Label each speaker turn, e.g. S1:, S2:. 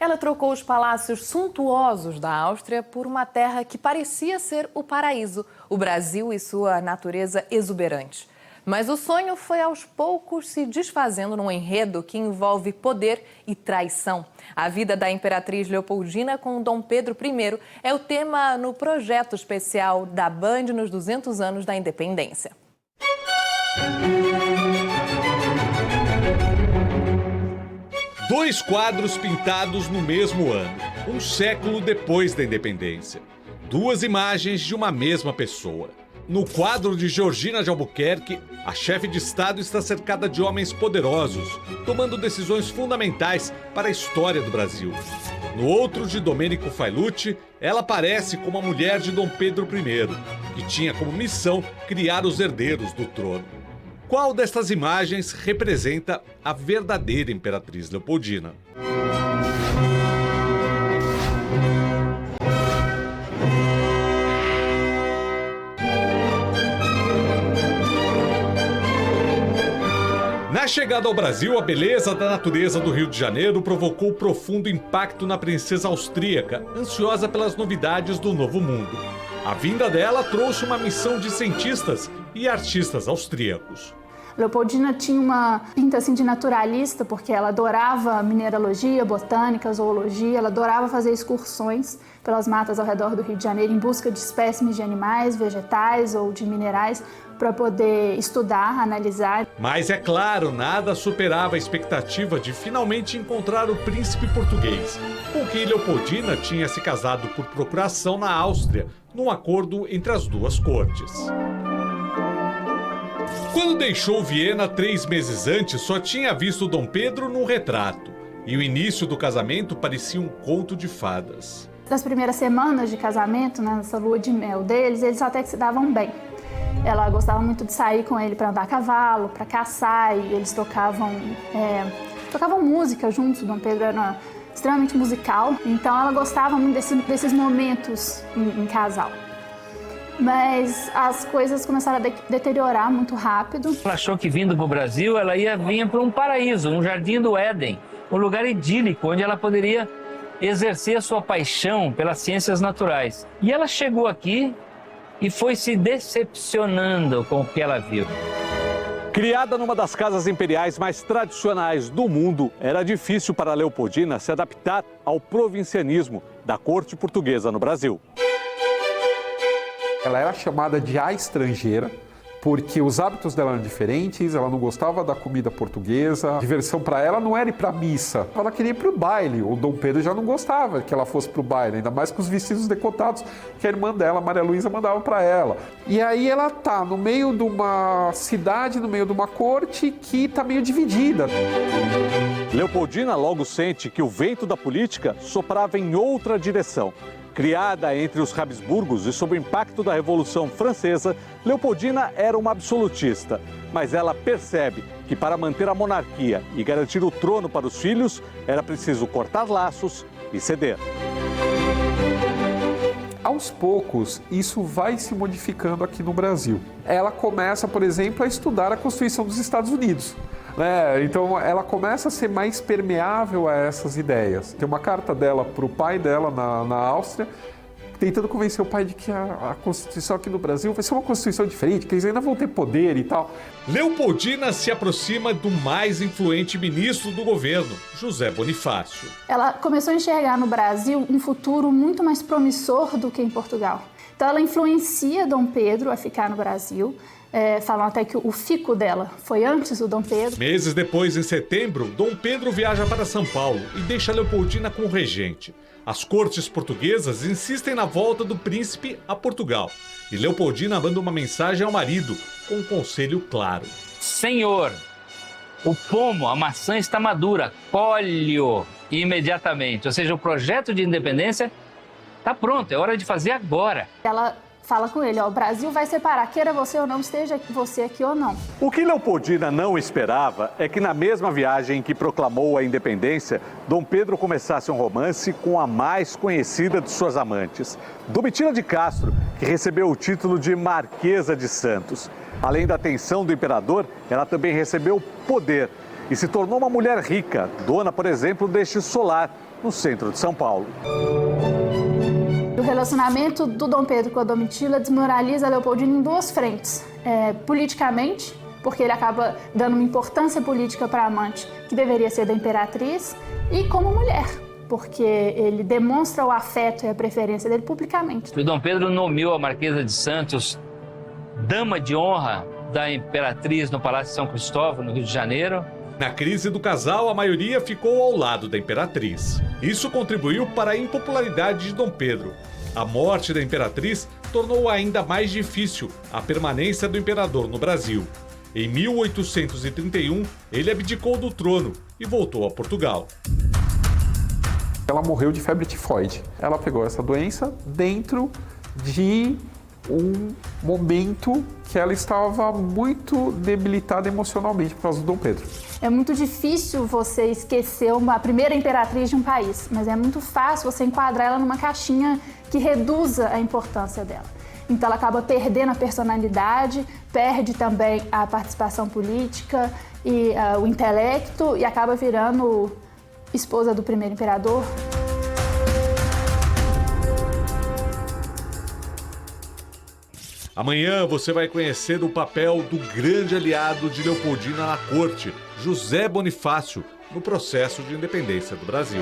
S1: Ela trocou os palácios suntuosos da Áustria por uma terra que parecia ser o paraíso, o Brasil e sua natureza exuberante. Mas o sonho foi aos poucos se desfazendo num enredo que envolve poder e traição. A vida da Imperatriz Leopoldina com Dom Pedro I é o tema no projeto especial da Band nos 200 anos da independência.
S2: Dois quadros pintados no mesmo ano, um século depois da independência. Duas imagens de uma mesma pessoa. No quadro de Georgina de Albuquerque, a chefe de Estado está cercada de homens poderosos, tomando decisões fundamentais para a história do Brasil. No outro de Domênico Failucci, ela aparece como a mulher de Dom Pedro I, que tinha como missão criar os herdeiros do trono. Qual destas imagens representa a verdadeira Imperatriz Leopoldina? Na chegada ao Brasil, a beleza da natureza do Rio de Janeiro provocou profundo impacto na princesa austríaca, ansiosa pelas novidades do Novo Mundo. A vinda dela trouxe uma missão de cientistas e artistas austríacos.
S3: Leopoldina tinha uma pinta assim de naturalista, porque ela adorava mineralogia, botânica, zoologia, ela adorava fazer excursões pelas matas ao redor do Rio de Janeiro em busca de espécimes de animais, vegetais ou de minerais para poder estudar, analisar.
S2: Mas é claro, nada superava a expectativa de finalmente encontrar o príncipe português, com quem Leopoldina tinha se casado por procuração na Áustria, num acordo entre as duas cortes. Quando deixou Viena 3 meses antes, só tinha visto Dom Pedro num retrato. E o início do casamento parecia um conto de fadas.
S3: Das primeiras semanas de casamento, nessa lua de mel deles, eles até que se davam bem. Ela gostava muito de sair com ele para andar a cavalo, para caçar, e eles tocavam música juntos. Dom Pedro era extremamente musical, então ela gostava muito desses momentos em casal. Mas as coisas começaram a deteriorar muito rápido.
S4: Ela achou que vindo para o Brasil, ela ia vir para um paraíso, um jardim do Éden, um lugar idílico, onde ela poderia exercer a sua paixão pelas ciências naturais. E ela chegou aqui e foi se decepcionando com o que ela viu.
S2: Criada numa das casas imperiais mais tradicionais do mundo, era difícil para Leopoldina se adaptar ao provincianismo da corte portuguesa no Brasil.
S5: Ela era chamada de a estrangeira, porque os hábitos dela eram diferentes, ela não gostava da comida portuguesa. A diversão para ela não era ir para missa, ela queria ir para o baile. O Dom Pedro já não gostava que ela fosse para o baile, ainda mais com os vestidos decotados que a irmã dela, Maria Luísa, mandava para ela. E aí ela tá no meio de uma cidade, no meio de uma corte que está meio dividida.
S2: Leopoldina logo sente que o vento da política soprava em outra direção. Criada entre os Habsburgos e sob o impacto da Revolução Francesa, Leopoldina era uma absolutista. Mas ela percebe que para manter a monarquia e garantir o trono para os filhos, era preciso cortar laços e ceder.
S5: Aos poucos, isso vai se modificando aqui no Brasil. Ela começa, por exemplo, a estudar a Constituição dos Estados Unidos. Então ela começa a ser mais permeável a essas ideias. Tem uma carta dela para o pai dela na Áustria, tentando convencer o pai de que a Constituição aqui no Brasil vai ser uma Constituição diferente, que eles ainda vão ter poder e tal.
S2: Leopoldina se aproxima do mais influente ministro do governo, José Bonifácio.
S3: Ela começou a enxergar no Brasil um futuro muito mais promissor do que em Portugal. Então ela influencia Dom Pedro a ficar no Brasil. Falam até que o fico dela foi antes do Dom Pedro.
S2: Meses depois, em setembro, Dom Pedro viaja para São Paulo e deixa Leopoldina com o regente. As cortes portuguesas insistem na volta do príncipe a Portugal. E Leopoldina manda uma mensagem ao marido, com um conselho claro.
S4: Senhor, o pomo, a maçã está madura, colhe-o imediatamente. Ou seja, o projeto de independência está pronto, é hora de fazer agora.
S3: Ela fala com ele, o Brasil vai separar, queira você ou não, esteja você aqui ou não.
S2: O que Leopoldina não esperava é que na mesma viagem em que proclamou a independência, Dom Pedro começasse um romance com a mais conhecida de suas amantes, Domitila de Castro, que recebeu o título de Marquesa de Santos. Além da atenção do imperador, ela também recebeu poder e se tornou uma mulher rica, dona, por exemplo, deste solar,
S6: no centro de São Paulo.
S3: O relacionamento do Dom Pedro com a Domitila desmoraliza Leopoldina em duas frentes. Politicamente, porque ele acaba dando uma importância política para a amante que deveria ser da imperatriz, e como mulher, porque ele demonstra o afeto e a preferência dele publicamente.
S4: O Dom Pedro nomeou a Marquesa de Santos dama de honra da imperatriz no Palácio de São Cristóvão, no Rio de Janeiro.
S2: Na crise do casal, a maioria ficou ao lado da imperatriz. Isso contribuiu para a impopularidade de Dom Pedro. A morte da imperatriz tornou ainda mais difícil a permanência do imperador no Brasil. Em 1831, ele abdicou do trono e voltou a Portugal.
S5: Ela morreu de febre tifoide. Ela pegou essa doença dentro de um momento que ela estava muito debilitada emocionalmente por causa do Dom Pedro.
S3: É muito difícil você esquecer a primeira imperatriz de um país, mas é muito fácil você enquadrar ela numa caixinha que reduza a importância dela. Então ela acaba perdendo a personalidade, perde também a participação política e o intelecto e acaba virando esposa do primeiro imperador.
S2: Amanhã você vai conhecer o papel do grande aliado de Leopoldina na corte, José Bonifácio, no processo de independência do Brasil.